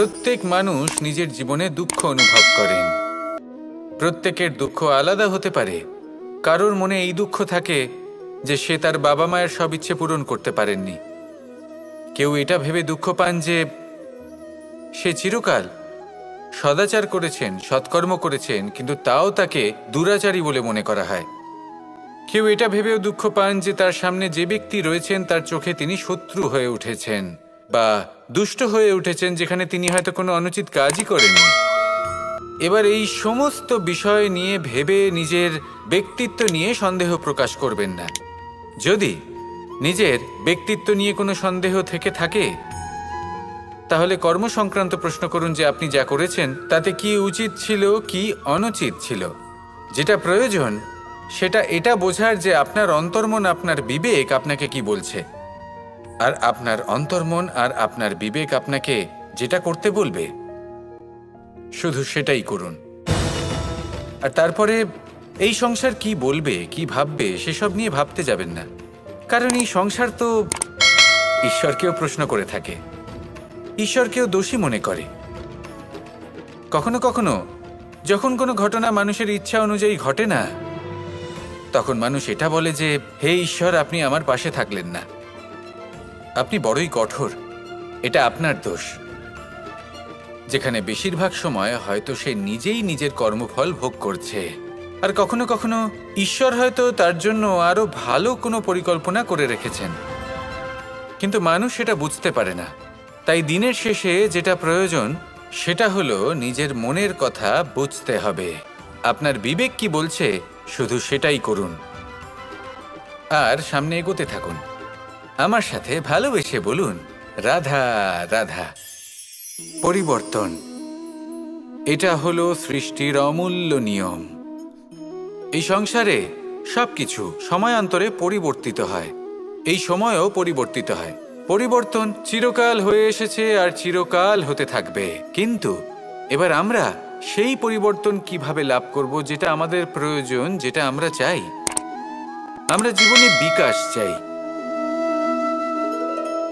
প্রত্যেক মানুষ নিজের জীবনে দুঃখ অনুভব করেন। প্রত্যেকের দুঃখ আলাদা হতে পারে। কারোর মনে এই দুঃখ থাকে যে সে তার বাবা মায়ের সব ইচ্ছে পূরণ করতে পারেননি। কেউ এটা ভেবে দুঃখ পান যে সে চিরকাল সদাচার করেছেন, সৎকর্ম করেছেন, কিন্তু তাও তাকে দুরাচারী বলে মনে করা হয়। কেউ এটা ভেবেও দুঃখ পান যে তার সামনে যে ব্যক্তি রয়েছেন তার চোখে তিনি শত্রু হয়ে উঠেছেন বা দুষ্ট হয়ে উঠেছেন, যেখানে তিনি হয়তো কোনো অনুচিত কাজই করেননি। এবার এই সমস্ত বিষয় নিয়ে ভেবে নিজের ব্যক্তিত্ব নিয়ে সন্দেহ প্রকাশ করবেন না। যদি নিজের ব্যক্তিত্ব নিয়ে কোনো সন্দেহ থেকে থাকে, তাহলে কর্ম সংক্রান্ত প্রশ্ন করুন যে আপনি যা করেছেন তাতে কি উচিত ছিল, কি অনুচিত ছিল। যেটা প্রয়োজন সেটা এটা বোঝার যে আপনার অন্তর্মন, আপনার বিবেক আপনাকে কি বলছে, আর আপনার অন্তর্মন আর আপনার বিবেক আপনাকে যেটা করতে বলবে শুধু সেটাই করুন। আর তারপরে এই সংসার কি বলবে, কি ভাববে সেসব নিয়ে ভাবতে যাবেন না। কারণ এই সংসার তো ঈশ্বরকেও প্রশ্ন করে থাকে, ঈশ্বরকেও দোষী মনে করে। কখনো কখনো যখন কোনো ঘটনা মানুষের ইচ্ছা অনুযায়ী ঘটে না, তখন মানুষ এটা বলে যে হে ঈশ্বর, আপনি আমার পাশে থাকলেন না, আপনি বড়ই কঠোর, এটা আপনার দোষ। যেখানে বেশিরভাগ সময় হয়তো সে নিজেই নিজের কর্মফল ভোগ করছে। আর কখনো কখনো ঈশ্বর হয়তো তার জন্য আরো ভালো কোনো পরিকল্পনা করে রেখেছেন, কিন্তু মানুষ সেটা বুঝতে পারে না। তাই দিনের শেষে যেটা প্রয়োজন সেটা হলো নিজের মনের কথা বুঝতে হবে। আপনার বিবেক কি বলছে শুধু সেটাই করুন, আর সামনে এগোতে থাকুন। আমার সাথে ভালোবেসে বলুন, রাধা রাধা। পরিবর্তন, এটা হলো সৃষ্টির অমূল্য নিয়ম। এই সংসারে সবকিছু সময়ান্তরে পরিবর্তিত হয়, এই সময়ও পরিবর্তিত হয়। পরিবর্তন চিরকাল হয়ে এসেছে আর চিরকাল হতে থাকবে। কিন্তু এবার আমরা সেই পরিবর্তন কিভাবে লাভ করব যেটা আমাদের প্রয়োজন, যেটা আমরা চাই। আমরা জীবনে বিকাশ চাই।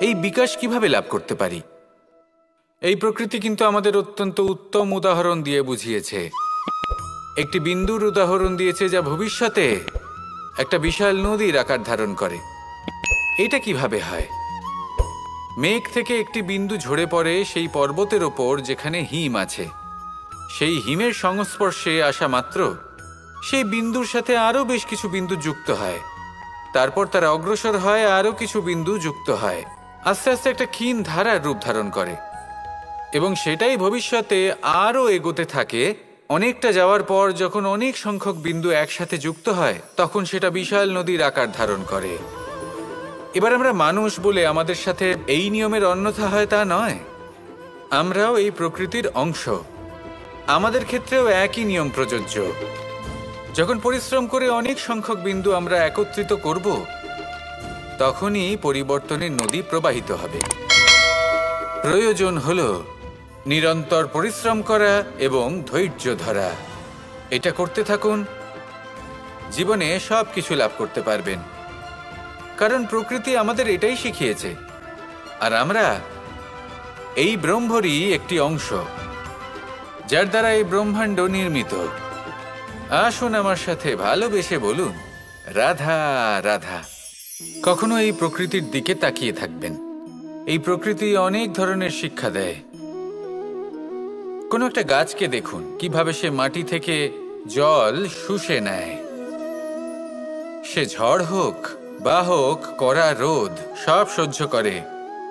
এই বিকাশ কিভাবে লাভ করতে পারি? এই প্রকৃতি কিন্তু আমাদের অত্যন্ত উত্তম উদাহরণ দিয়ে বুঝিয়েছে। একটি বিন্দুর উদাহরণ দিয়েছে যা ভবিষ্যতে একটা বিশাল নদীর আকার ধারণ করে। এটা কিভাবে হয়? মেঘ থেকে একটি বিন্দু ঝরে পড়ে সেই পর্বতের ওপর যেখানে হিম আছে। সেই হিমের সংস্পর্শে আসা মাত্র সেই বিন্দুর সাথে আরও বেশ কিছু বিন্দু যুক্ত হয়। তারপর তারা অগ্রসর হয়, আরও কিছু বিন্দু যুক্ত হয়, আস্তে আস্তে একটা ক্ষীণ ধারার রূপ ধারণ করে, এবং সেটাই ভবিষ্যতে আরও এগোতে থাকে। অনেকটা যাওয়ার পর যখন অনেক সংখ্যক বিন্দু একসাথে যুক্ত হয়, তখন সেটা বিশাল নদীর আকার ধারণ করে। এবার আমরা মানুষ বলে আমাদের সাথে এই নিয়মের অন্যথা হয় তা নয়। আমরাও এই প্রকৃতির অংশ, আমাদের ক্ষেত্রেও একই নিয়ম প্রযোজ্য। যখন পরিশ্রম করে অনেক সংখ্যক বিন্দু আমরা একত্রিত করব, তখনই পরিবর্তনের নদী প্রবাহিত হবে। প্রয়োজন হলো নিরন্তর পরিশ্রম করা এবং ধৈর্য ধরা। এটা করতে থাকুন, জীবনে সব কিছু লাভ করতে পারবেন। কারণ প্রকৃতি আমাদের এটাই শিখিয়েছে, আর আমরা এই ব্রহ্মরই একটি অংশ, যার দ্বারা এই ব্রহ্মাণ্ড নির্মিত। আসুন আমার সাথে ভালোবেসে বলুন, রাধা রাধা। কখনো এই প্রকৃতির দিকে তাকিয়ে থাকবেন। এই প্রকৃতি অনেক ধরনের শিক্ষা দেয়। কোনো একটা গাছকে দেখুন কিভাবে সে মাটি থেকে জল শুষে নেয়। সে ঝড় হোক বা হোক কড়া রোদ সব সহ্য করে,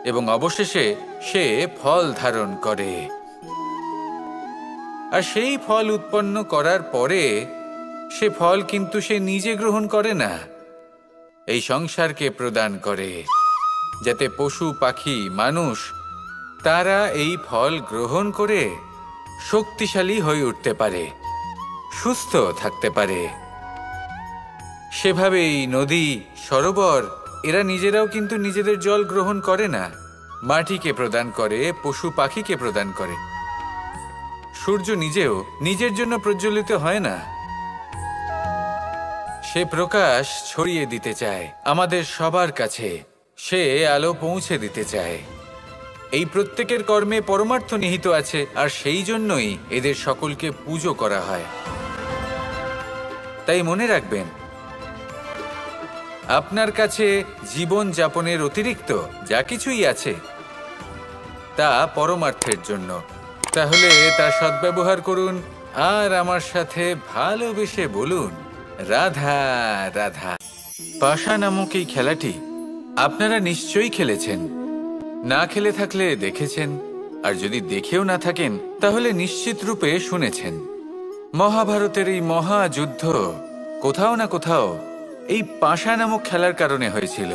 এবং অবশেষে সে ফল ধারণ করে। আর সেই ফল উৎপন্ন করার পরে সে ফল কিন্তু সে নিজে গ্রহণ করে না, এই সংসারকে প্রদান করে, যাতে পশু পাখি মানুষ তারা এই ফল গ্রহণ করে শক্তিশালী হয়ে উঠতে পারে, সুস্থ থাকতে পারে। সেভাবেই নদী, সরোবর এরা নিজেরাও কিন্তু নিজেদের জল গ্রহণ করে না, মাটিকে প্রদান করে, পশু পাখিকে প্রদান করে। সূর্য নিজেও নিজের জন্য প্রজ্বলিত হয় না, সে প্রকাশ ছড়িয়ে দিতে চায় আমাদের সবার কাছে, সে আলো পৌঁছে দিতে চায়। এই প্রত্যেকের কর্মে পরমার্থ নিহিত আছে, আর সেই জন্যই এদের সকলকে পুজো করা হয়। তাই মনে রাখবেন, আপনার কাছে জীবন যাপনের অতিরিক্ত যা কিছুই আছে তা পরমার্থের জন্য। তাহলে তার সদ্ব্যবহার করুন আর আমার সাথে ভালোবেসে বলুন, রাধা রাধা। পাশা নামক এই খেলাটি আপনারা নিশ্চয়ই খেলেছেন, না খেলে থাকলে দেখেছেন, আর যদি দেখেও না থাকেন তাহলে নিশ্চিত রূপে শুনেছেন। মহাভারতের এই মহাযুদ্ধ কোথাও না কোথাও এই পাশা নামক খেলার কারণে হয়েছিল।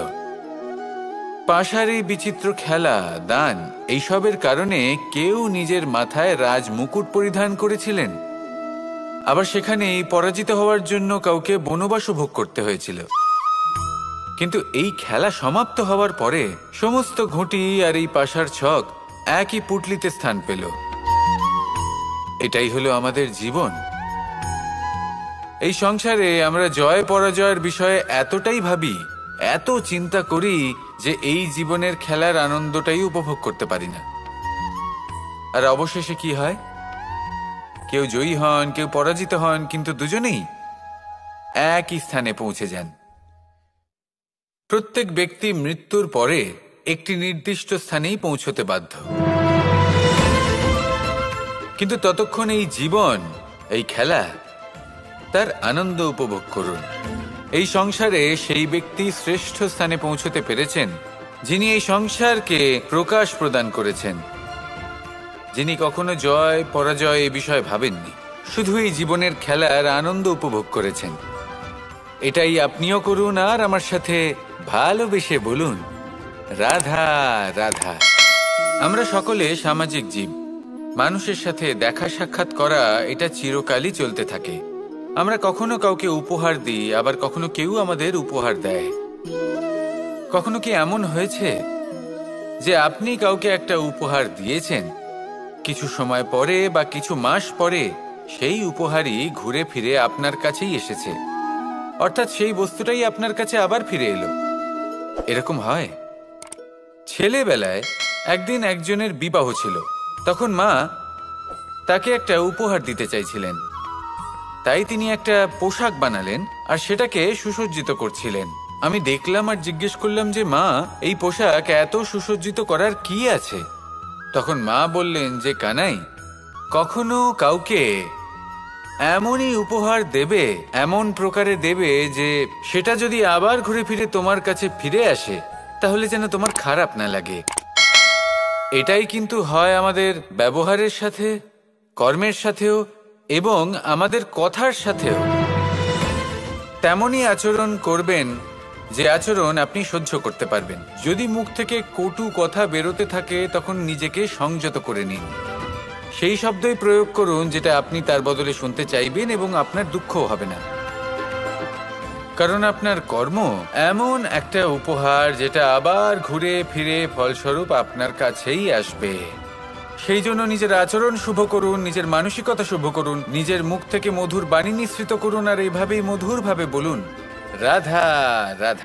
পাশার এই বিচিত্র খেলা, দান, এইসবের কারণে কেউ নিজের মাথায় রাজ মুকুট পরিধান করেছিলেন, আবার সেখানেই পরাজিত হওয়ার জন্য কাউকে বনবাসও ভোগ করতে হয়েছিল। কিন্তু এই খেলা সমাপ্ত হওয়ার পরে সমস্ত ঘুঁটি আর এই পাশার ছক একই পুটলিতে স্থান পেল। এটাই হলো আমাদের জীবন। এই সংসারে আমরা জয় পরাজয়ের বিষয়ে এতটাই ভাবি, এত চিন্তা করি যে এই জীবনের খেলার আনন্দটাই উপভোগ করতে পারি না। আর অবশেষে কি হয়? কেউ জয়ী হন, কেউ পরাজিত হন, কিন্তু দুজনেই একই স্থানে পৌঁছে যান। প্রত্যেক ব্যক্তি মৃত্যুর পরে একটি নির্দিষ্ট স্থানেই পৌঁছতে বাধ্য, কিন্তু ততক্ষণ এই জীবন, এই খেলা, তার আনন্দ উপভোগ করুন। এই সংসারে সেই ব্যক্তি শ্রেষ্ঠ স্থানে পৌঁছতে পেরেছেন যিনি এই সংসারকে প্রকাশ প্রদান করেছেন, যিনি কখনো জয় পরাজয় এ বিষয়ে ভাবেননি, শুধু এই জীবনের খেলার আনন্দ উপভোগ করেছেন। এটাই আপনিও করুন আর আমার সাথে ভালোবেসে বলুন, রাধা রাধা। আমরা সকলে সামাজিক জীব। মানুষের সাথে দেখা সাক্ষাৎ করা এটা চিরকালই চলতে থাকে। আমরা কখনো কাউকে উপহার দিই, আবার কখনো কেউ আমাদের উপহার দেয়। কখনো কি এমন হয়েছে যে আপনি কাউকে একটা উপহার দিয়েছেন, কিছু সময় পরে বা কিছু মাস পরে সেই উপহারই ঘুরে ফিরে আপনার কাছেই এসেছে, অর্থাৎ সেই বস্তুটাই আপনার কাছে আবার ফিরে এলো? এরকম হয়। ছেলেবেলায় একদিন একজনের বিবাহ ছিল, তখন মা তাকে একটা উপহার দিতে চাইছিলেন। তাই তিনি একটা পোশাক বানালেন আর সেটাকে সুসজ্জিত করছিলেন। আমি দেখলাম আর জিজ্ঞেস করলাম যে, মা, এই পোশাক এত সুসজ্জিত করার কি আছে? তখন মা বললেন যে, কানাই, কখনো কাউকে এমনই উপহার দেবে, এমন প্রকারে দেবে যে সেটা যদি আবার ঘুরে ফিরে তোমার কাছে ফিরে আসে তাহলে যেন তোমার খারাপ না লাগে। এটাই কিন্তু হয় আমাদের ব্যবহারের সাথে, কর্মের সাথেও এবং আমাদের কথার সাথেও। তেমনই আচরণ করবেন যে আচরণ আপনি সহ্য করতে পারবেন। যদি মুখ থেকে কটু কথা বেরোতে থাকে তখন নিজেকে সংযত করে নিন। সেই শব্দই প্রয়োগ করুন যেটা আপনি তার বদলে শুনতে চাইবেন এবং আপনার দুঃখও হবে না। কারণ আপনার কর্ম এমন একটা উপহার যেটা আবার ঘুরে ফিরে ফলস্বরূপ আপনার কাছেই আসবে। সেই জন্য নিজের আচরণ শুভ করুন, নিজের মানসিকতা শুভ করুন, নিজের মুখ থেকে মধুর বাণী নিঃসৃত করুন আর এইভাবেই মধুরভাবে বলুন, রাধা রাধা।